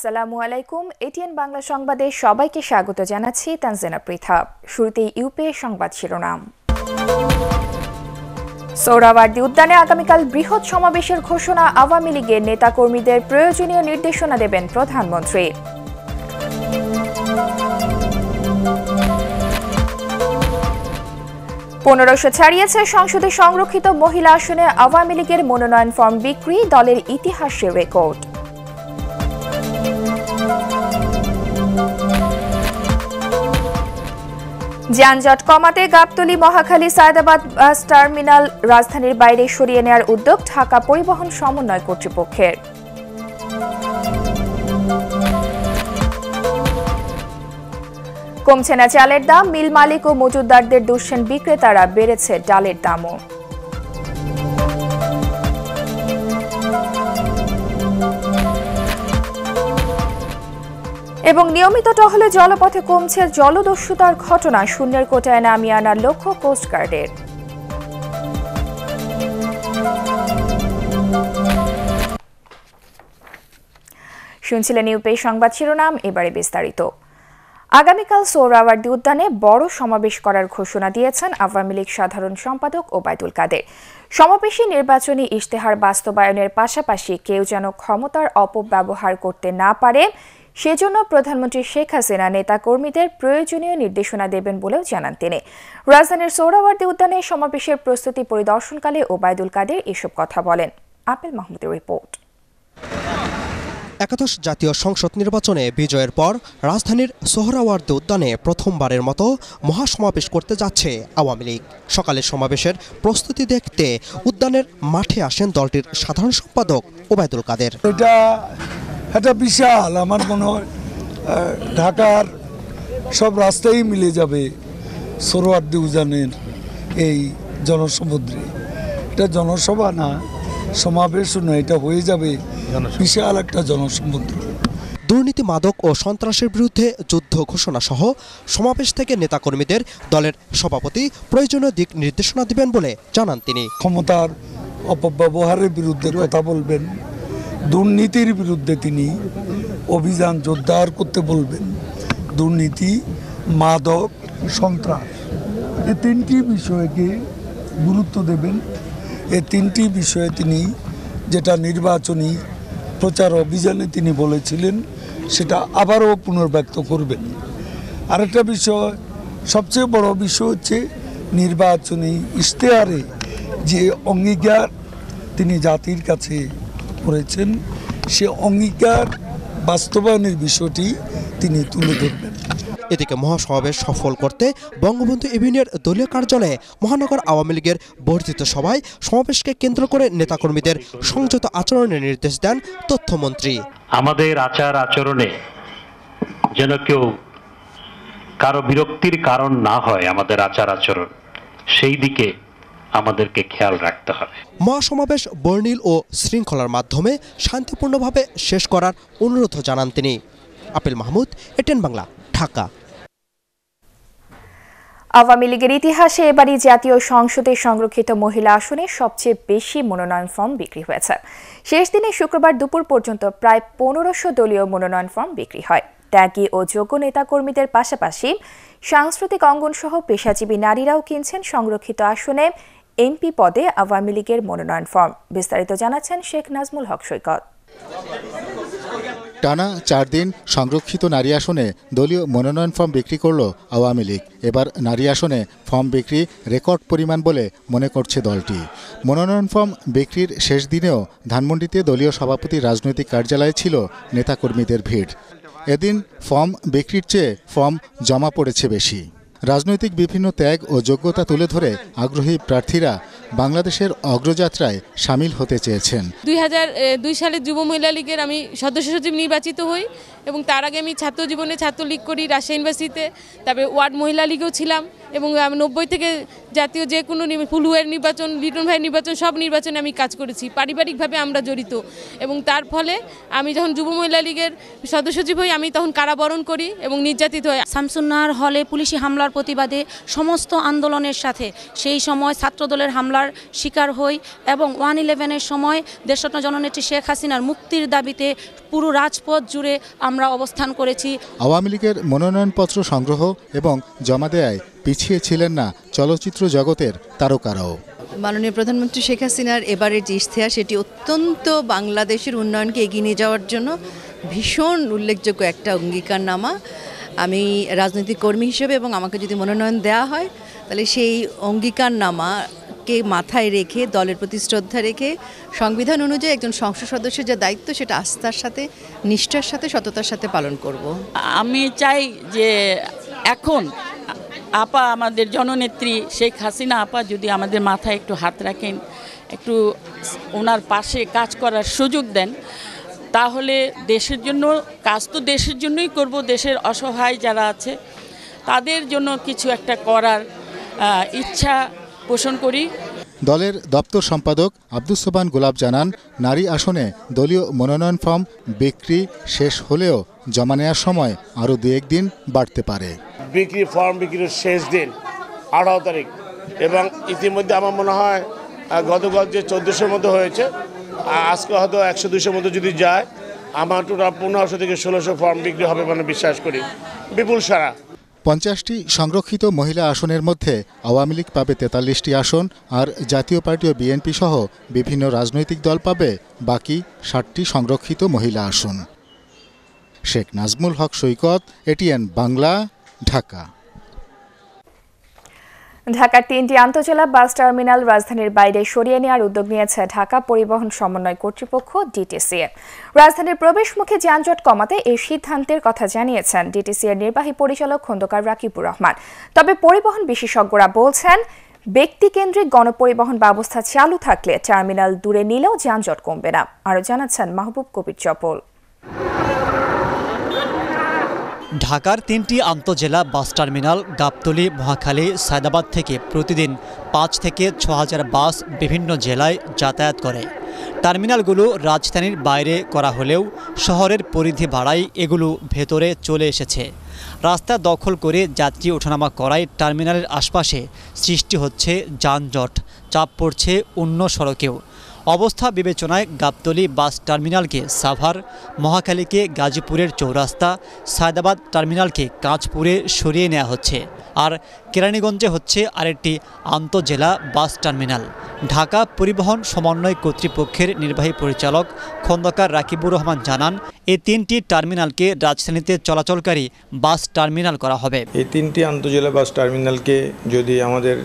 আসসালামু আলাইকুম। এটিএন বাংলা সংবাদে সবাইকে স্বাগত জানাচ্ছি তানজিনা পৃথা। শুরুতেই ইউপি সংবাদ শিরোনাম। সোহরাওয়ার্দী উদ্যানে আগামীকাল বৃহৎ সমাবেশের ঘোষণা। আওয়ামী লীগের নেতাকর্মীদের প্রয়োজনীয় নির্দেশনা দেবেন প্রধানমন্ত্রী। পনেরোশো ছাড়িয়েছে সংসদে সংরক্ষিত মহিলা আসনে আওয়ামী লীগের মনোনয়ন ফর্ম বিক্রি, দলের ইতিহাসের রেকর্ড। যানজট কমাতে গাবতলী, মহাখালী, সায়দাবাদ বাস টার্মিনাল রাজধানীর বাইরে সরিয়ে নেওয়ার উদ্যোগ ঢাকা পরিবহন সমন্বয় কর্তৃপক্ষের। কমছে না চালের দাম, মিল মালিক ও মজুতদারদের দুষছেন বিক্রেতারা, বেড়েছে ডালের দামও। এবং নিয়মিত টহলে জলপথে কমছে জলদস্যুতার ঘটনা, শূন্যের কোটায় নামিয়ে আনার লক্ষ্য কোস্টগার্ডের। শুনছিলেন ইউপি সংবাদ শিরোনাম, এবারে বিস্তারিত। আগামীকাল সোহরাওয়ার্দী উদ্যানে বড় সমাবেশ করার ঘোষণা দিয়েছেন আওয়ামী লীগ সাধারণ সম্পাদক ওবায়দুল কাদের। সমাবেশে নির্বাচনী ইশতেহার বাস্তবায়নের পাশাপাশি কেউ যেন ক্ষমতার অপব্যবহার করতে না পারে, সেজন্য প্রধানমন্ত্রী শেখ হাসিনা নেতাকর্মীদের প্রয়োজনীয় নির্দেশনা দেবেন বলেও জানান তিনি। রাজধানীর সোহরাওয়ার্দী উদ্যানে সমাবেশের প্রস্তুতি পরিদর্শনকালে ওবায়দুল কাদের এসব কথা বলেন। আপেল মাহমুদের রিপোর্ট। একাদশ জাতীয় সংসদ নির্বাচনে বিজয়ের পর রাজধানীর সোহরাওয়ার্দী উদ্যানে প্রথমবারের মতো মহাসমাবেশ করতে যাচ্ছে আওয়ামী লীগ। সকালের সমাবেশের প্রস্তুতি দেখতে উদ্যানের মাঠে আসেন দলটির সাধারণ সম্পাদক ওবায়দুল কাদের। এটা বিশাল, আমার মনে হয় ঢাকার সব রাস্তাই মিলে যাবে সোহরাওয়ার্দী উদ্যানের এই জনসমুদ্রে। এটা জনসভা না, সমাবেশও না, এটা হয়ে যাবে বিশাল একটা জনসমুদ্র। দুর্নীতি, মাদক ও সন্ত্রাসের বিরুদ্ধে যুদ্ধ ঘোষণা সহ সমাবেশ থেকে নেতাকর্মীদের দলের সভাপতি প্রয়োজনীয় দিক নির্দেশনা দিবেন বলে জানান তিনি। ক্ষমতার অপব্যবহারের বিরুদ্ধে কথা বলবেন, দুর্নীতির বিরুদ্ধে তিনি অভিযান জোরদার করতে বলবেন। দুর্নীতি, মাদক, সন্ত্রাস, এই তিনটি বিষয়কে গুরুত্ব দেবেন। এই তিনটি বিষয়ে তিনি যেটা নির্বাচনী প্রচার অভিযানে তিনি বলেছিলেন সেটা আবারও পুনর্ব্যক্ত করবেন। আরেকটা বিষয়, সবচেয়ে বড় বিষয় হচ্ছে নির্বাচনী ইশতেহারে যে অঙ্গীকার তিনি জাতির কাছে করেছেন, সে অঙ্গীকার বাস্তবায়নের বিষয়টি তিনি তুলে ধরবেন। এদিকে মহাসমাবেশ সফল করতে বঙ্গবন্ধু এভিনিউর দলীয় কার্যালয়ে মহানগর আওয়ামী লীগের বর্ধিত সভায় সমাবেশকে কেন্দ্র করে নেতাকর্মীদের সংযত আচরণের নির্দেশ দেন তথ্যমন্ত্রী। আমাদের আচার আচরণে যেন কেউ কারো বিরক্তির কারণ না হয়, আমাদের আচার আচরণ সেই দিকে আমাদেরকে খেয়াল রাখতে হবে। মহাসমাবেশ বর্ণিল ও শৃঙ্খলার মাধ্যমে শান্তিপূর্ণভাবে শেষ করার অনুরোধ জানান তিনি। আপেল মাহমুদ, এটিএন বাংলা, ঢাকা। আওয়ামী লীগের ইতিহাসে এবারই জাতীয় সংসদে সংরক্ষিত মহিলা আসনে সবচেয়ে বেশি মনোনয়ন ফর্ম বিক্রি হয়েছে। শেষ দিনে শুক্রবার দুপুর পর্যন্ত প্রায় 1500 দলীয় মনোনয়ন ফর্ম বিক্রি হয়। ত্যাগী ও যোগ্য নেতাকর্মীদের পাশাপাশি সাংস্কৃতিক অঙ্গন সহ পেশাজীবী নারীরাও কিনছেন সংরক্ষিত আসনে এমপি পদে আওয়ামী লীগের মনোনয়ন ফর্ম। বিস্তারিত জানাচ্ছেন শেখ নাজমুল হক সৈকত। টানা 4 দিন সংরক্ষিত নারী আসনে দলীয় মনোনয়ন ফর্ম বিক্রি করল আওয়ামী লীগ। এবার নারী আসনে ফর্ম বিক্রি রেকর্ড পরিমাণ বলে মনে করছে দলটি। মনোনয়ন ফর্ম বিক্রির শেষ দিনেও ধানমন্ডিতে দলীয় সভাপতির রাজনৈতিক কার্যালয়ে ছিল নেতাকর্মীদের ভিড়। এদিন ফর্ম বিক্রির চেয়ে ফর্ম জমা পড়েছে বেশি। রাজনৈতিক বিভিন্ন ত্যাগ ও যোগ্যতা তুলে ধরে আগ্রহী প্রার্থীরা বাংলাদেশের অগ্রযাত্রায় সামিল হতে চেয়েছেন। 2002 সালে যুব মহিলা লীগের আমি সদস্য সচিব নির্বাচিত হই এবং তার আগে আমি ছাত্র জীবনে ছাত্রলীগ করি রাজশাহী ইউনিভার্সিটিতে, তারপরে ওয়ার্ড মহিলা লীগেও ছিলাম এবং আমি 90 থেকে জাতীয় যে কোনো ফুলওয়ের নির্বাচন, লিটন ভাইয়ের নির্বাচন, সব নির্বাচনে আমি কাজ করেছি। পারিবারিকভাবে আমরা জড়িত এবং তার ফলে আমি যখন যুব মহিলা লীগের সদস্য সচিব হই আমি তখন কারাবরণ করি এবং নির্যাতিত হই। শামসুন্নাহার হলে পুলিশি হামলার প্রতিবাদে সমস্ত আন্দোলনের সাথে সেই সময় ছাত্রদলের হামলার শিকার হই এবং 1/11-এর সময় দেশরত্ন জননেত্রী শেখ হাসিনার মুক্তির দাবিতে পুরো রাজপথ জুড়ে আমরা অবস্থান করেছি। আওয়ামী লীগের মনোনয়নপত্র সংগ্রহ এবং জমা দেয়ায় পিছিয়ে ছিলেন না চলচ্চিত্র জগতের তারকারাও। মাননীয় প্রধানমন্ত্রী শেখ হাসিনার এবারের যে ইশতেহার সেটি অত্যন্ত বাংলাদেশের উন্নয়নকে এগিয়ে নিয়ে যাওয়ার জন্য ভীষণ উল্লেখযোগ্য একটা অঙ্গীকারনামা। আমি রাজনৈতিক কর্মী হিসেবে এবং আমাকে যদি মনোনয়ন দেওয়া হয় তাহলে সেই অঙ্গীকারনামাকে মাথায় রেখে, দলের প্রতি শ্রদ্ধা রেখে, সংবিধান অনুযায়ী একজন সংসদ সদস্যের যে দায়িত্ব সেটা আস্থার সাথে, নিষ্ঠার সাথে, সততার সাথে পালন করব। আমি চাই যে এখন আপা আমাদের জননেত্রী শেখ হাসিনা আপা যদি আমাদের মাথায় একটু হাত রাখেন, একটু ওনার পাশে কাজ করার সুযোগ দেন, তাহলে দেশের জন্য কাজ তো দেশের জন্যই করব। দেশের অসহায় যারা আছে তাদের জন্য কিছু একটা করার ইচ্ছা পোষণ করি। দলের দপ্তর সম্পাদক আব্দুস সোবহান গোলাপ জানান, নারী আসনে দলীয় মনোনয়ন ফর্ম বিক্রি শেষ হলেও জমা নেওয়ার সময় আরও 2-1 দিন বাড়তে পারে। ফর্ম বিক্রির শেষ দিন 18 তারিখ এবং ইতিমধ্যে আমার মনে হয় গতকাল যে 1400-এর মতো হয়েছে, আজকে হয়তো 100-200-এর মতো যদি যায়, আমার টোটাল 1500 থেকে 1600 ফর্ম বিক্রি হবে মানে বিশ্বাস করি, বিপুল সারা। 50টি সংরক্ষিত মহিলা আসনের মধ্যে আওয়ামী লীগ পাবে 43টি আসন আর জাতীয় পার্টি ও বিএনপি সহ বিভিন্ন রাজনৈতিক দল পাবে বাকি 60টি সংরক্ষিত মহিলা আসন। শেখ নাজমুল হক সৈকত, এটিএন বাংলা, ঢাকা। ঢাকার 3টি আন্তজেলা বাস টার্মিনাল রাজধানীর বাইরে সরিয়ে নেওয়ার উদ্যোগ নিয়েছে ঢাকা পরিবহন সমন্বয় কর্তৃপক্ষ ডিটিসিএ। রাজধানীর প্রবেশমুখী যানজট কমাতে এই সিদ্ধান্তের কথা জানিয়েছেন ডিটিসিএর নির্বাহী পরিচালক খন্দকার রাকিবুর রহমান। তবে পরিবহন বিশেষজ্ঞরা বলছেন, ব্যক্তিকেন্দ্রিক গণপরিবহন ব্যবস্থা চালু থাকলে টার্মিনাল দূরে নিলেও যানজট কমবে না। আরও জানাচ্ছেন মাহবুব কবির চপল। ঢাকার 3টি আন্তজেলা বাস টার্মিনাল গাবতলী, মহাখালী, সায়দাবাদ থেকে প্রতিদিন 5 থেকে 6000 বাস বিভিন্ন জেলায় যাতায়াত করে। টার্মিনালগুলো রাজধানীর বাইরে করা হলেও শহরের পরিধি বাড়ায় এগুলো ভেতরে চলে এসেছে। রাস্তা দখল করে যাত্রী ওঠানামা করায় টার্মিনালের আশপাশে সৃষ্টি হচ্ছে যানজট, চাপ পড়ছে অন্য সড়কেও। অবস্থা বিবেচনায় গাবতলী বাস টার্মিনালকে সাভার, মহাখালীকে গাজীপুরের চৌরাস্তা, সায়দাবাদ টার্মিনালকে কাঁচপুরে সরিয়ে নেওয়া হচ্ছে। আর কেরানীগঞ্জে হচ্ছে আরেকটি আন্তজেলা বাস টার্মিনাল। ঢাকা পরিবহন সমন্বয় কর্তৃপক্ষের নির্বাহী পরিচালক খন্দকার রাকিবুর রহমান জানান, এই 3টি টার্মিনালকে রাজধানীতে চলাচলকারী বাস টার্মিনাল করা হবে। এই 3টি আন্তজেলা বাস টার্মিনালকে যদি আমাদের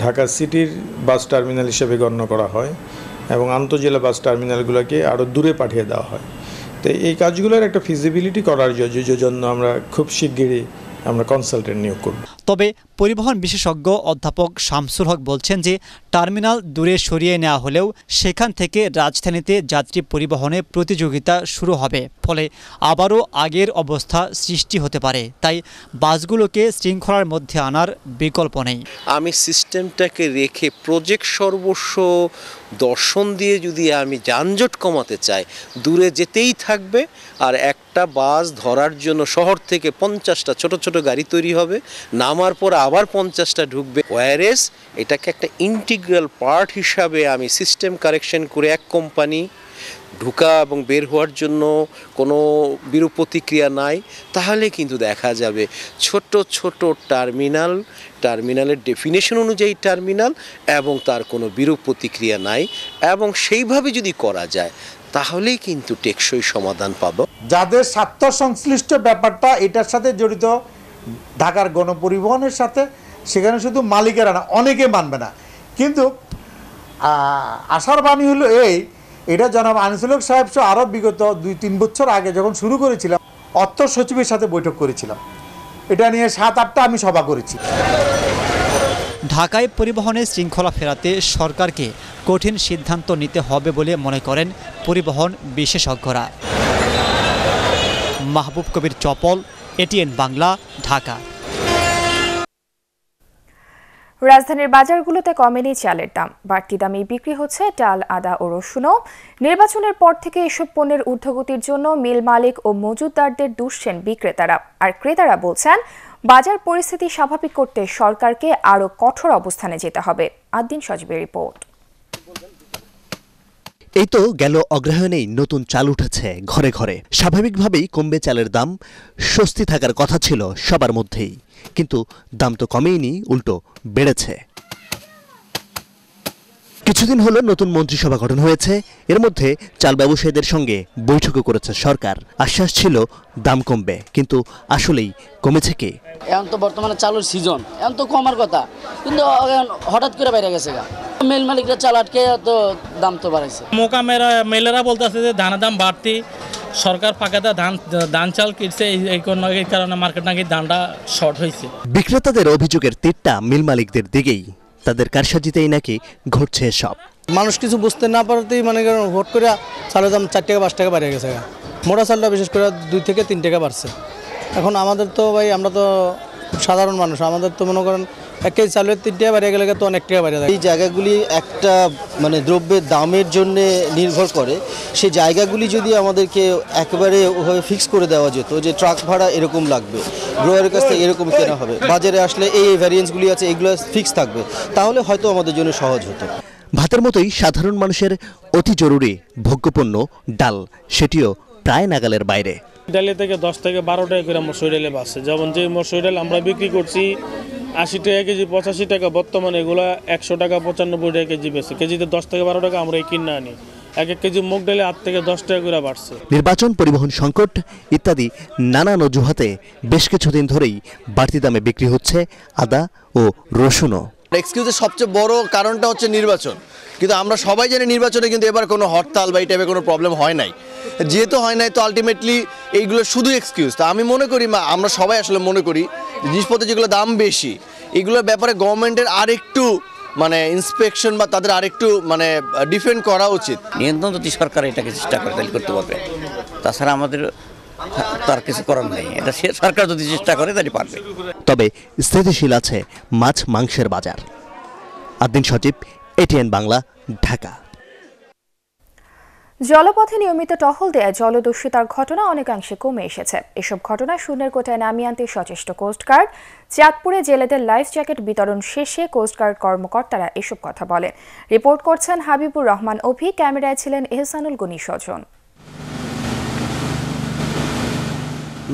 ঢাকা সিটির বাস টার্মিনাল হিসেবে গণ্য করা হয় এবং আন্তজেলা বাস টার্মিনালগুলোকে আরও দূরে পাঠিয়ে দেওয়া হয়, তো এই কাজগুলোর একটা ফিজিবিলিটি করার জন্য আমরা খুব শিগগিরই আমরা কনসালটেন্ট নিয়োগ করব। তবে পরিবহন বিশেষজ্ঞ অধ্যাপক শামসুল হক বলছেন যে টার্মিনাল দূরে সরিয়ে নেওয়া হলেও সেখান থেকে রাজধানীতে যাত্রী পরিবহনে প্রতিযোগিতা শুরু হবে, ফলে আবারও আগের অবস্থা সৃষ্টি হতে পারে। তাই বাসগুলোকে শৃঙ্খলার মধ্যে আনার বিকল্প নেই। আমি সিস্টেমটাকে রেখে প্রজেক্ট সর্বস্ব দর্শন দিয়ে যদি আমি যানজট কমাতে চাই, দূরে যেতেই থাকবে আর একটা বাস ধরার জন্য শহর থেকে 50টা ছোট ছোট গাড়ি তৈরি হবে, নামার পর আবার 50টা ঢুকবে। ওয়ারেস এটাকে একটা ইন্টিগ্রাল পার্ট হিসাবে আমি সিস্টেম কারেকশন করে এক কোম্পানি ঢুকা এবং বের হওয়ার জন্য কোনো বিরূপ প্রতিক্রিয়া নাই, তাহলে কিন্তু দেখা যাবে ছোট ছোট টার্মিনালের ডেফিনেশন অনুযায়ী টার্মিনাল এবং তার কোনো বিরূপ প্রতিক্রিয়া নাই, এবং সেইভাবে যদি করা যায় তাহলেই কিন্তু টেকসই সমাধান পাবো। যাদের স্বার্থ সংশ্লিষ্ট ব্যাপারটা এটার সাথে জড়িত ঢাকার গণপরিবহনের সাথে, সেখানে শুধু মালিকেরা না, অনেকে মানবে না। কিন্তু আশার বাণী হলো এটা জনাব আনিসুল হক সাহেব সহ আরও বিগত 2-3 বছর আগে যখন শুরু করেছিলাম, অর্থ সচিবের সাথে বৈঠক করেছিলাম, এটা নিয়ে 7-8টা আমি সভা করেছি। ঢাকায় পরিবহনের শৃঙ্খলা ফেরাতে সরকারকে কঠিন সিদ্ধান্ত নিতে হবে বলে মনে করেন পরিবহন বিশেষজ্ঞরা। মাহবুব কবির চপল, এটিএন বাংলা, ঢাকা। রাজধানীর বাজারগুলোতে কমেনি চালের দাম, বাড়তি দামে বিক্রি হচ্ছে ডাল, আদা ও রসুনও। নির্বাচনের পর থেকে এসব পণ্যের ঊর্ধ্বগতির জন্য মিল মালিক ও মজুতদারদের দুষছেন বিক্রেতারা। আর ক্রেতারা বলছেন, বাজার পরিস্থিতি স্বাভাবিক করতে সরকারকে আরও কঠোর অবস্থানে যেতে হবে। আদ্দিন সজীবের রিপোর্ট। এই তো গেল অগ্রহায়ণেই নতুন চাল উঠেছে ঘরে ঘরে। স্বাভাবিকভাবেই কমবে চালের দাম, স্বস্তি থাকার কথা ছিল সবার মধ্যেই, কিন্তু দাম তো কমেইনি, উল্টো বেড়েছে। কিছুদিন হলো নতুন মন্ত্রিসভা গঠন হয়েছে। এর মধ্যে চাল ব্যবসায়ীদের সঙ্গে বৈঠকও করেছে সরকার। আশ্বাস ছিল দাম কমবে, কিন্তু আসলেই কমেছে কি? এখন তো বর্তমানে চালের সিজন, এখন তো কমার কথা, কিন্তু হঠাৎ করে বাইরে গেছে গা। মেল মালিকরা চাল আটকে তো দাম তো বাড়াইছে। মেলেরা বলতেছে যে ধানের দাম বাড়তি, সরকার ফাঁকাতে ধান চাল কিনছে, এই কারণে মার্কেট নাকি ধানটা শর্ট হয়েছে। বিক্রেতাদের অভিযোগের তীরটা মিল মালিকদের দিকেই। তাদের কারসাজিতেই নাকি ঘটছে সব। মানুষ কিছু বুঝতে না পারতেই মানে ভোট করে চালের দাম 4 টাকা 5 টাকা বেড়ে গেছে। মোটা চালটা বিশেষ করে 2 থেকে 3 টাকা বাড়ছে। এখন আমাদের তো ভাই, আমরা তো সাধারণ মানুষ, আমাদের তো মনে করেন 1 কেজি চালের 3 টাকা বেড়ে গেলে তো অনেক টাকা বেড়ে যায়। এই জায়গাগুলি একটা মানে দ্রব্যের দামের জন্য নির্ভর করে। সেই জায়গাগুলি যদি আমাদেরকে একেবারে ওভাবে ফিক্স করে দেওয়া যেত যে ট্রাক ভাড়া এরকম লাগবে, গ্রোয়ারের কাছ থেকে এরকম কেনা হবে, বাজারে আসলে এই ভ্যারিয়েন্সগুলি আছে, এগুলো ফিক্স থাকবে, তাহলে হয়তো আমাদের জন্য সহজ হতো। ভাতের মতোই সাধারণ মানুষের অতি জরুরি ভোগ্যপণ্য ডাল, সেটিও প্রায় নাগালের বাইরে। ডালে থেকে 10 থেকে 12 টাকা করে মসুর ডালে বাড়ছে। যেমন যে মসুর ডাল আমরা বিক্রি করছি 80 টাকা কেজি, 85 টাকা, বর্তমানে এগুলা 100 টাকা 95 টাকা কেজি বেশি। কেজিতে 10 থেকে 12 টাকা আমরা কিনে আনি। 1 কেজি মুগ ডালে 8 থেকে 10 টাকা করে বাড়ছে। নির্বাচন, পরিবহন সংকট ইত্যাদি নানান অজুহাতে বেশ কিছুদিন ধরেই বাড়তি দামে বিক্রি হচ্ছে আদা ও রসুনও। এক্সকিউজের সবচেয়ে বড় কারণটা হচ্ছে নির্বাচন, কিন্তু আমরা সবাই জানি নির্বাচনে কিন্তু এবার কোনো হরতাল বা এই টাইপের কোনো প্রবলেম হয় নাই। যেহেতু হয় নাই, তো আলটিমেটলি এইগুলো শুধু এক্সকিউজ। তো আমি মনে করি, আমরা সবাই আসলে মনে করি, জিনিসপত্রের যেগুলো দাম বেশি, এগুলোর ব্যাপারে গভর্নমেন্টের আরেকটু মানে ইন্সপেকশন বা তাদের আরেকটু মানে ডিফেন্ড করা উচিত। নিয়ন্ত্রণ যদি সরকার এটাকে চেষ্টা করে তাহলে করতে পারবে, তাছাড়া আমাদের তার কিছু করার নেই। এটা সরকার যদি চেষ্টা করে তাহলে পারবে। তবে স্থিতিশীল আছে মাছ মাংসের বাজার। আদ্দিন সজীব, এটিএন বাংলা, ঢাকা। জলপথে নিয়মিত টহল দেয়া জলদস্যুতার ঘটনা অনেকাংশে কমে এসেছে। এসব ঘটনা শূন্যের কোঠায় নামিয়ে আনতে সচেষ্ট কোস্টগার্ড। চাঁদপুরে জেলেদের লাইফ জ্যাকেট বিতরণ শেষে কোস্টগার্ড কর্মকর্তারা এসব কথা বলেন। রিপোর্ট করছেন হাবিবুর রহমান অভি, ক্যামেরায় ছিলেন এহসানুল গনি স্বজন।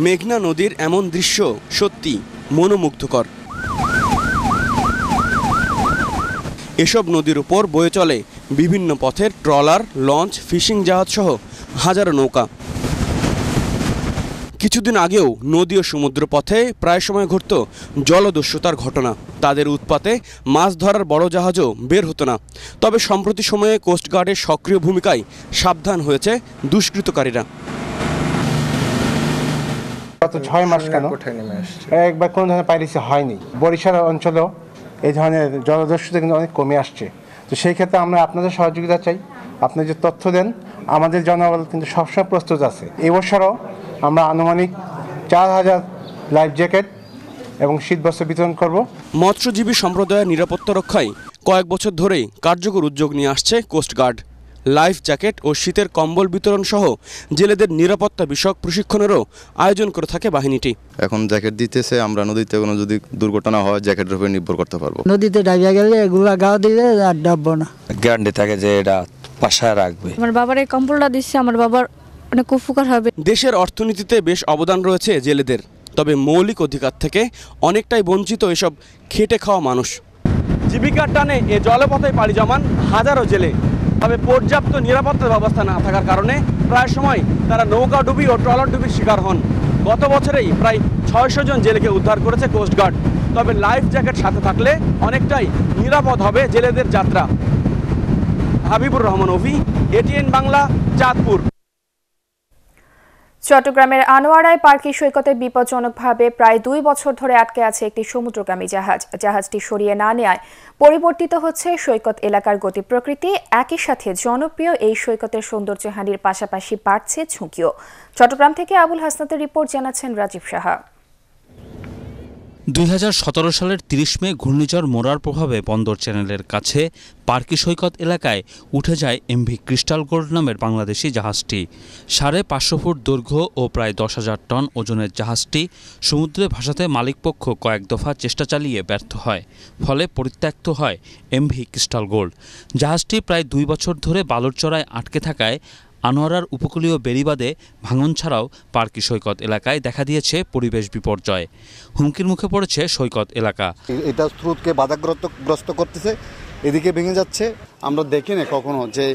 মেঘনা নদীর এমন দৃশ্য সত্যি মনোমুগ্ধকর। এসব নদীর উপর বয়ে চলে বিভিন্ন পথের ট্রলার, লঞ্চ, ফিশিং জাহাজ সহ হাজারো নৌকা। কিছুদিন আগেও নদী ও সমুদ্র পথে প্রায় সময় ঘটত জলদস্যুতার ঘটনা। তাদের উৎপাতে মাছ ধরার বড় জাহাজও বের হতো না। তবে সম্প্রতি সময়ে কোস্টগার্ডের সক্রিয় ভূমিকায় সাবধান হয়েছে দুষ্কৃতকারীরা। গত 6 মাস কেন একবার কোনো ধরনের পাইরেসি হয়নি। বরিশাল অঞ্চলেও এই ধরনের জলদস্যুতা কিন্তু অনেক কমে আসছে। তো সেই ক্ষেত্রে আমরা আপনাদের সহযোগিতা চাই। আপনি যে তথ্য দেন, আমাদের জনবল কিন্তু সবসময় প্রস্তুত আছে। এবছরও আমরা আনুমানিক 4000 লাইফ জ্যাকেট এবং শীতবস্ত্র বিতরণ করব। মৎস্যজীবী সম্প্রদায়ের নিরাপত্তা রক্ষায় কয়েক বছর ধরেই কার্যকর উদ্যোগ নিয়ে আসছে কোস্টগার্ড। লাইফ জ্যাকেট ও শীতের কম্বল বিতরণ সহ জেলেদের নিরাপত্তা বিষয়ক প্রশিক্ষণেরও আয়োজন করে থাকে বাহিনীটি। এখন জ্যাকেট দিতেছে, আমরা নদীতে কোনো যদি দুর্ঘটনা হয় জ্যাকেটের উপরে নির্ভর করতে পারবো। নদীতে ডাইবা গেলে এগুলা গাও দিলে আর ডাববো না। গ্যারান্টি থাকে যে এটা পাশায় রাখবে। আমার বাবার এই কম্বলটা দিচ্ছে, আমার বাবার অনেক উপকার হবে। দেশের অর্থনীতিতে বেশ অবদান রয়েছে জেলেদের, তবে মৌলিক অধিকার থেকে অনেকটাই বঞ্চিত এসব খেটে খাওয়া মানুষ। জীবিকার টানে এ জলপথে পাড়ি জমান হাজারো জেলে, তবে পর্যাপ্ত নিরাপত্তা ব্যবস্থা না থাকার কারণে প্রায় সময় তারা নৌকা ডুবি ও ট্রলার ডুবির শিকার হন। গত বছরেই প্রায় 600 জন জেলেকে উদ্ধার করেছে কোস্টগার্ড। তবে লাইফ জ্যাকেট সাথে থাকলে অনেকটাই নিরাপদ হবে জেলেদের যাত্রা। হাবিবুর রহমান অভি, এটিএন বাংলা, চাঁদপুর। চট্টগ্রামের আনোয়ারায় পার্কি সৈকতে বিপজ্জনকভাবে প্রায় 2 বছর ধরে আটকে আছে একটি সমুদ্রগামী জাহাজ। জাহাজটি সরিয়ে না নেওয়ায় পরিবর্তিত হচ্ছে সৈকত এলাকার গতি প্রকৃতি। একই সাথে জনপ্রিয় এই সৈকতের সৌন্দর্যহানির পাশাপাশি বাড়ছে ঝুঁকিও। চট্টগ্রাম থেকে আবুল হাসনাতের রিপোর্ট, জানাচ্ছেন রাজীব সাহা। 2017 সালের 30 মে ঘূর্ণিঝড় মোরার প্রভাবে বন্দর চ্যানেলের কাছে পার্কি সৈকত এলাকায় উঠে যায় এমভি ক্রিস্টাল গোল্ড নামের বাংলাদেশি জাহাজটি। 550 ফুট দৈর্ঘ্য ও প্রায় 10,000 টন ওজনের জাহাজটি সমুদ্রে ভাসাতে মালিকপক্ষ কয়েক দফা চেষ্টা চালিয়ে ব্যর্থ হয়, ফলে পরিত্যক্ত হয় এমভি ক্রিস্টাল গোল্ড। জাহাজটি প্রায় 2 বছর ধরে বালুরচরায় আটকে থাকায় আনোয়ারার উপকূলীয় বেড়িবাঁধে ভাঙন ছাড়াও পার্কি সৈকত এলাকায় দেখা দিয়েছে পরিবেশ বিপর্যয়। হুমকির মুখে পড়েছে সৈকত এলাকা। এটা স্রোতকে বাধাগ্রস্ত করতেছে, এদিকে ভেঙে যাচ্ছে। আমরা দেখি না কখনো যে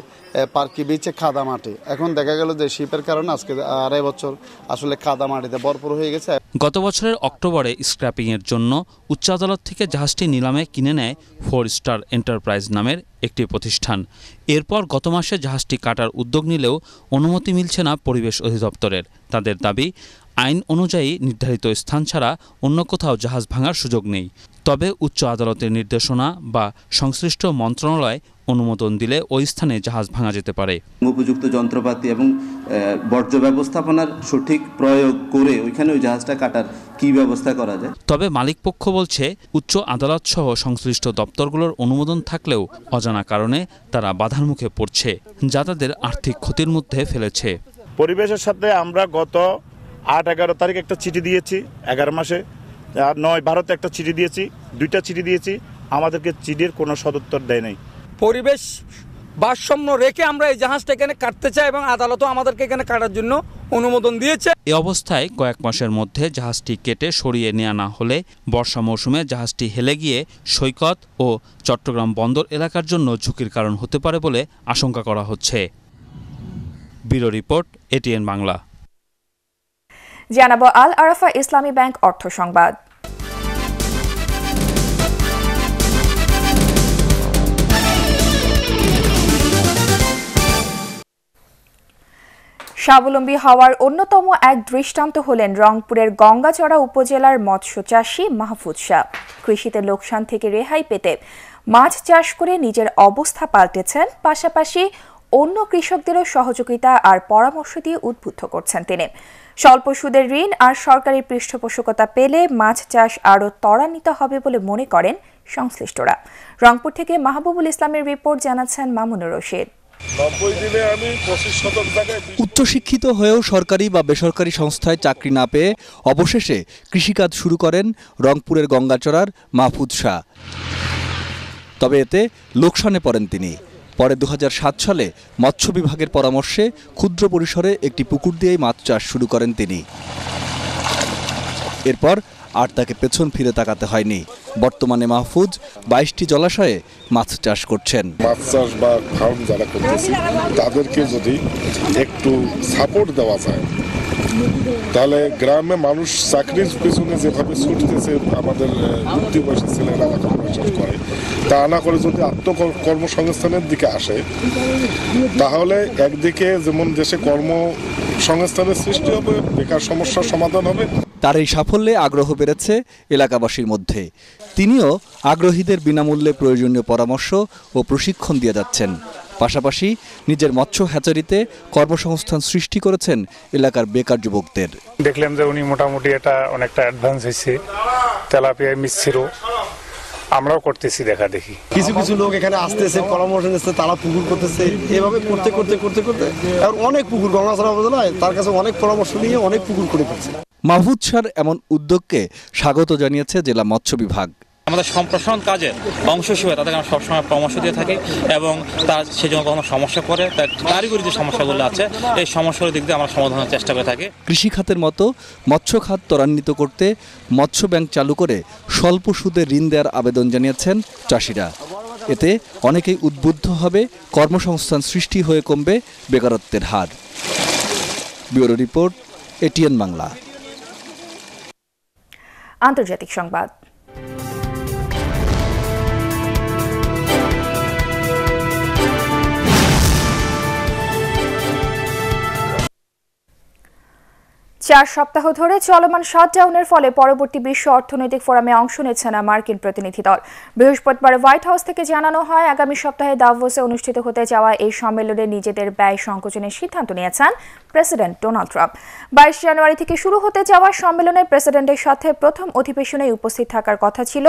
পার্কি বিচে কাদা মাটি, এখন দেখা গেল যে শিপের কারণে আজকে 2.5 বছর আসলে কাদা মাটিতে ভরপুর হয়ে গেছে। গত বছরের অক্টোবরে স্ক্র্যাপিংয়ের জন্য উচ্চ আদালত থেকে জাহাজটি নিলামে কিনে নেয় 4 স্টার এন্টারপ্রাইজ নামের একটি প্রতিষ্ঠান। এরপর গত মাসে জাহাজটি কাটার উদ্যোগ নিলেও অনুমতি মিলছে না পরিবেশ অধিদপ্তরের। তাদের দাবি, আইন অনুযায়ী নির্ধারিত স্থান ছাড়া অন্য কোথাও জাহাজ ভাঙার সুযোগ নেই। তবে উচ্চ আদালতের নির্দেশনা বা সংশ্লিষ্ট মন্ত্রণালয় অনুমোদন দিলে ওই স্থানে জাহাজ ভাঙা যেতে পারে। উপযুক্ত যন্ত্রপাতি এবং বর্জ্য ব্যবস্থাপনার সঠিক প্রয়োগ করে ওইখানে ওই জাহাজটা কাটার কি ব্যবস্থা করা যায়। তবে মালিকপক্ষ বলছে, উচ্চ আদালত সহ সংশ্লিষ্ট দপ্তরগুলোর অনুমোদন থাকলেও অজানা কারণে তারা বাধার মুখে পড়ছে, যা তাদের আর্থিক ক্ষতির মধ্যে ফেলেছে। পরিবেশের সাথে আমরা গত 8-11 তারিখ একটা চিঠি দিয়েছি, 11 মাসে, আর 9-12তে একটা চিঠি দিয়েছি, 2টা চিঠি দিয়েছি। আমাদেরকে চিঠির কোনো সদুত্তর দেয় নাই। পরিবেশ ভারসাম্য রেখে আমরা এই জাহাজটা এখানে কাটতে চাই এবং আদালতও আমাদেরকে এখানে কাটার জন্য অনুমোদন দিয়েছে। এই অবস্থায় কয়েক মাসের মধ্যে জাহাজটি কেটে সরিয়ে নেওয়া না হলে বর্ষা মৌসুমে জাহাজটি হেলে গিয়ে সৈকত ও চট্টগ্রাম বন্দর এলাকার জন্য ঝুঁকির কারণ হতে পারে বলে আশঙ্কা করা হচ্ছে। Bureau report, ATN Bangla. জানাবো আল আরাফা ইসলামী ব্যাংক অর্থ সংবাদ। স্বাবলম্বী হওয়ার অন্যতম এক দৃষ্টান্ত হলেন রংপুরের গঙ্গাচড়া উপজেলার মৎস্য চাষী মাহফুজ শাহ। কৃষিতে লোকসান থেকে রেহাই পেতে মাছ চাষ করে নিজের অবস্থা পাল্টেছেন, পাশাপাশি অন্য কৃষকদেরও সহযোগিতা আর পরামর্শ দিয়ে উদ্বুদ্ধ করছেন তিনি। স্বল্প সুদের ঋণ আর সরকারি পৃষ্ঠপোষকতা পেলে মাছ চাষ আরও ত্বরান্বিত হবে বলে মনে করেন সংশ্লিষ্টরা। রংপুর থেকে মাহবুবুল ইসলামের রিপোর্ট, জানাচ্ছেন মামুনুর রশিদ। উচ্চশিক্ষিত হয়েও সরকারি বা বেসরকারি সংস্থায় চাকরি না পেয়ে অবশেষে কৃষিকাজ শুরু করেন রংপুরের গঙ্গাচড়ার মাহফুজ শাহ। তবে এতে লোকসানে পড়েন তিনি। পরে 2007 সালে মৎস্য বিভাগের পরামর্শে ক্ষুদ্র পরিসরে একটি পুকুর দিয়েই মাছ চাষ শুরু করেন তিনি। এরপর আর তাকে পেছন ফিরে তাকাতে হয়নি। বর্তমানে মাহফুজ 22টি জলাশয়ে মাছ চাষ করছেন। মাছ চাষ বা ফার্ম যারা করতেছে তাদেরকে যদি একটু সাপোর্ট দেওয়া যায়, তাহলে গ্রামে মানুষ চাকরির পেছনে যেভাবে ছুটতেছে, আমাদের উঠতি বয়সী ছেলেরা চাষ করে, তা না করে যদি আত্মকর্মসংস্থানের দিকে আসে, তাহলে একদিকে যেমন দেশে কর্মসংস্থানের সৃষ্টি হবে, বেকার সমস্যার সমাধান হবে। তার এই সাফল্যে আগ্রহ বেড়েছে এলাকাবাসীর মধ্যে। তিনিও আগ্রহীদের বিনামূল্যে প্রয়োজনীয় পরামর্শ ও প্রশিক্ষণ দিয়ে যাচ্ছেন। পাশাপাশি নিজের মৎস্য হ্যাচারিতে কর্মসংস্থান সৃষ্টি করেছেন এলাকার বেকার যুবকদের। দেখলাম যে উনি মোটামুটি এটা অনেকটা অ্যাডভান্স হয়েছে, তেলাপিয়া মিশ্র আমরাও করতেছি দেখা দেখি। কিছু কিছু লোক এখানে আসতেছে, পরামর্শ নিচ্ছে, তারা পুকুর করতেছে। এভাবে করতে করতে করতে করতে অনেক পুকুর গঙ্গাচড়া উপজেলায় তার কাছে অনেক পরামর্শ নিয়ে অনেক পুকুর করে ফেলছে। মাহফুজ শাহর এমন উদ্যোগকে স্বাগত জানিয়েছে জেলা মৎস্য বিভাগ। আমাদের সম্প্রসারণ কাজের অংশ হিসেবে তাদেরকে আমরা সবসময় পরামর্শ দিয়ে থাকি এবং তার সেজন্য কোনো সমস্যা করে তার কারিগরি যে সমস্যাগুলো আছে এই সমস্যার দিক দিয়ে আমরা সমাধানের চেষ্টা করে থাকি। কৃষি খাতের মতো মৎস্য খাত ত্বরান্বিত করতে মৎস্য ব্যাংক চালু করে স্বল্প সুদে ঋণ দেওয়ার আবেদন জানিয়েছেন চাষিরা। এতে অনেকেই উদ্বুদ্ধ হবে, কর্মসংস্থান সৃষ্টি হয়ে কমবে বেকারত্বের হার। Bureau report, ATN Bangla. আন্তর্জাতিক সংবাদ। 4 সপ্তাহ ধরে চলমান শাটডাউনের ফলে পরবর্তী বিশ্ব অর্থনৈতিক ফোরামে অংশ নিচ্ছে না মার্কিন প্রতিনিধি দল। বৃহস্পতিবার হোয়াইট হাউস থেকে জানানো হয়, আগামী সপ্তাহে দাভোসে অনুষ্ঠিত হতে যাওয়া এই সম্মেলনে নিজেদের ব্যয় সংকোচনের সিদ্ধান্ত নিয়েছেন প্রেসিডেন্ট ডোনাল্ড ট্রাম্প। 22 জানুয়ারি থেকে শুরু হতে যাওয়া সম্মেলনে প্রেসিডেন্টের সাথে প্রথম অধিবেশনে উপস্থিত থাকার কথা ছিল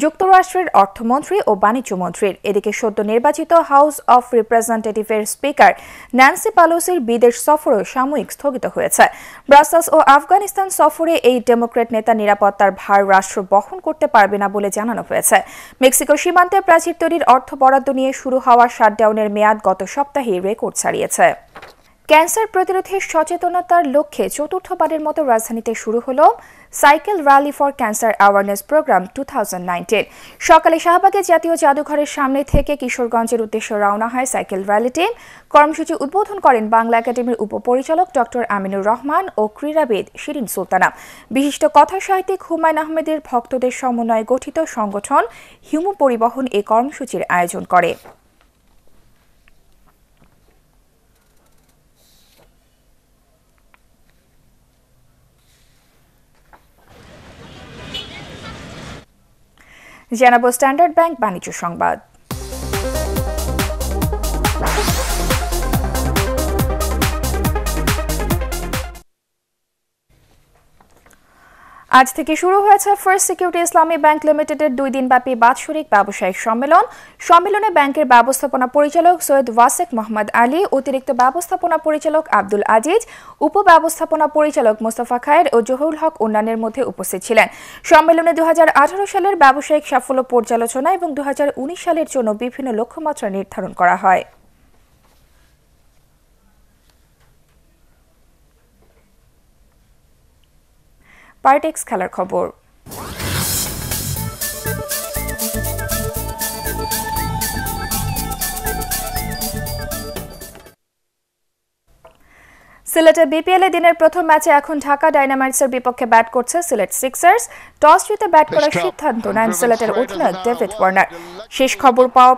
যুক্তরাষ্ট্রের অর্থমন্ত্রী ও বাণিজ্য মন্ত্রীর। এদিকে সদ্য নির্বাচিত হাউস অফ রিপ্রেজেন্টেটিভের স্পিকার ন্যান্সি পেলোসির বিদেশ সফরও সাময়িক স্থগিত হয়েছে। ব্রাসেলস ও আফগানিস্তান সফরে এই ডেমোক্র্যাট নেতা নিরাপত্তার ভার রাষ্ট্র বহন করতে পারবে না বলে জানানো হয়েছে। মেক্সিকো সীমান্তে প্রাচীর তৈরির অর্থ বরাদ্দ নিয়ে শুরু হওয়া শাটডাউনের মেয়াদ গত সপ্তাহে রেকর্ড ছাড়িয়েছে। ক্যান্সার প্রতিরোধে সচেতনতার লক্ষ্যে চতুর্থবারের মতো রাজধানীতে শুরু হলো cycle rally for cancer awareness program 2019। সকালে শাহবাগের জাতীয় জাদুঘরের সামনে থেকে কিশোরগঞ্জের উদ্দেশ্যে রওনা হয় সাইকেল র্যালিটি। কর্মসূচি উদ্বোধন করেন বাংলা একাডেমির উপপরিচালক ডক্টর আমিনুর রহমান ও ক্রীড়াবিদ শিরিন সুলতানা। বিশিষ্ট কথা সাহিত্যিক হুমায়ুন আহমেদের ভক্তদের সমন্বয়ে গঠিত সংগঠন হিউমু পরিবহন এই কর্মসূচির আয়োজন করে। জানাবো স্ট্যান্ডার্ড ব্যাংক বাণিজ্য সংবাদ। আজ থেকে শুরু হয়েছে ফার্স্ট সিকিউরিটি ইসলামী ব্যাংক লিমিটেডের 2 দিনব্যাপী বাৎসরিক ব্যবসায়িক সম্মেলন। সম্মেলনে ব্যাংকের ব্যবস্থাপনা পরিচালক সৈয়দ ওয়াসেক মোহাম্মদ আলী, অতিরিক্ত ব্যবস্থাপনা পরিচালক আব্দুল আজিজ, উপব্যবস্থাপনা পরিচালক মোস্তফা খায়ের ও জহুরুল হক অন্যান্যের মধ্যে উপস্থিত ছিলেন। সম্মেলনে 2018 সালের ব্যবসায়িক সাফল্য পর্যালোচনা এবং 2019 সালের জন্য বিভিন্ন লক্ষ্যমাত্রা নির্ধারণ করা হয়। পার্টেক্স খেলার খবর। সিলেটে বিপিএল এ দিনের প্রথম ম্যাচে এখন ঢাকা ডায়নামাইটসের বিপক্ষে ব্যাট করছে সিলেট সিক্সার্স। টস জিতে ব্যাট করার সিদ্ধান্ত নেন সিলেটের অধিনায়ক ডেভিড ওয়ার্নার। শেষ খবর পাওয়া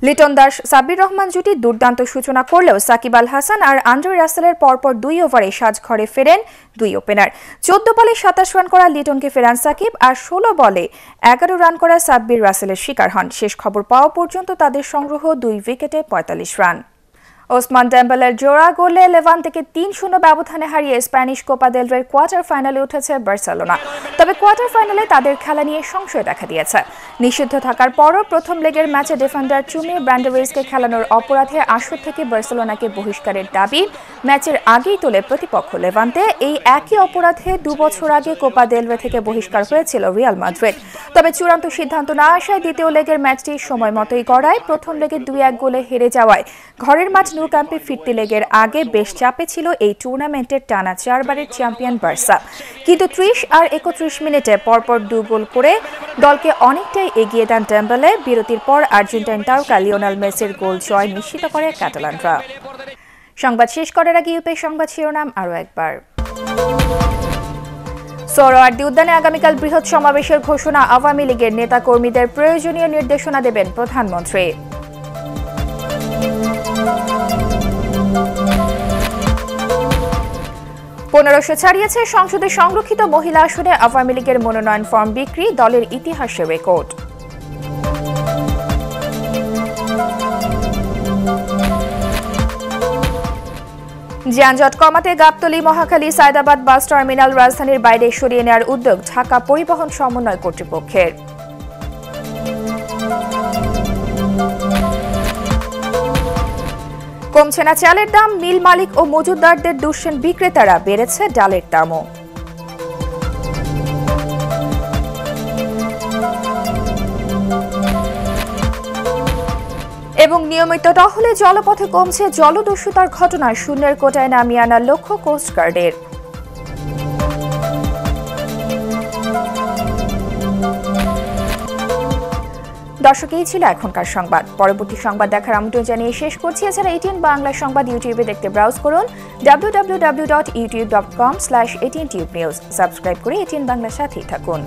লিটন দাস সাব্বির রহমান জুটি দুর্দান্ত সূচনা করলেও সাকিব আল হাসান আর আন্দ্রে রাসেলের পরপর 2 ওভারে সাজঘরে ফেরেন 2 ওপেনার। 14 বলে 27 রান করা লিটনকে ফেরান সাকিব আর 16 বলে 11 রান করা সাব্বির রাসেলের শিকার হন। শেষ খবর পাওয়া পর্যন্ত তাদের সংগ্রহ 2 উইকেটে 45 রান। ওসমান ডেম্বেলের জোড়া গোলে লেভান্তেকে 3-0 ব্যবধানে হারিয়ে স্প্যানিশ কোপা দেল রের কোয়ার্টার ফাইনালে উঠেছে বার্সেলোনা। তবে কোয়ার্টার ফাইনালে তাদের খেলা নিয়ে সংশয় দেখা দিয়েছে। নিষিদ্ধ থাকার পরও প্রথম লেগের ম্যাচে ডিফেন্ডার চুমি ব্র্যান্ডেভিসকে খেলানোর অপরাধে আসর থেকে বার্সেলোনাকে বহিষ্কারের দাবি ম্যাচের আগেই তোলে প্রতিপক্ষ লেভান্তে। এই একই অপরাধে 2 বছর আগে কোপা দেল রে থেকে বহিষ্কার হয়েছিল রিয়াল মাদ্রিদ। তবে চূড়ান্ত সিদ্ধান্ত না আসায় দ্বিতীয় লেগের ম্যাচটি সময় মতোই গড়ায়। প্রথম লেগে 2-1 গোলে হেরে যাওয়ায় ঘরের মাঠ ন্যু ক্যাম্পে ফিরতি লেগের আগে বেশ চাপে ছিল এই টুর্নামেন্টের টানা 4 বারের চ্যাম্পিয়ন বার্সা। কিন্তু 30 আর 31 মিনিটে পরপর 2 গোল করে দলকে অনেকটাই এগিয়ে দেন ডেম্বেলে। বিরতির পর আর্জেন্টাইন তারকা লিওনেল মেসির গোল জয় নিশ্চিত করে ক্যাটালানরা। সংবাদ শেষ করার আগে ইউপি সংবাদ শিরোনাম আরও একবার। সোহরাওয়ার্দী উদ্যানে আগামীকাল বৃহৎ সমাবেশের ঘোষণা। আওয়ামী লীগের নেতা কর্মীদের প্রয়োজনীয় নির্দেশনা দেবেন প্রধানমন্ত্রী। পনেরোশো ছাড়িয়েছে সংসদে সংরক্ষিত মহিলা আসনে আওয়ামী লীগের মনোনয়ন ফর্ম বিক্রি, দলের ইতিহাসে রেকর্ড। যানজট কমাতে গাবতলী, মহাখালী, সায়দাবাদ বাস টার্মিনাল রাজধানীর বাইরে সরিয়ে নেওয়ার উদ্যোগ ঢাকা পরিবহন সমন্বয় কর্তৃপক্ষের। কমছে না চালের দাম, মিল মালিক ও মজুতদারদের দুষছেন বিক্রেতারা, বেড়েছে ডালের দামও। এবং নিয়মিত টহলে জলপথে কমছে জলদস্যুতার ঘটনা, শূন্যের কোটায় নামিয়ে আনার লক্ষ্য কোস্টগার্ডের। দর্শক, এই ছিল এখনকার সংবাদ। পরবর্তী সংবাদ দেখার আমন্ত্রণ জানিয়ে শেষ করছি। এছাড়া ATN বাংলা সংবাদ ইউটিউবে দেখতে ব্রাউজ করুন www.youtube.com/ATN Tube News। সাবস্ক্রাইব করে ATN বাংলার সাথেই থাকুন।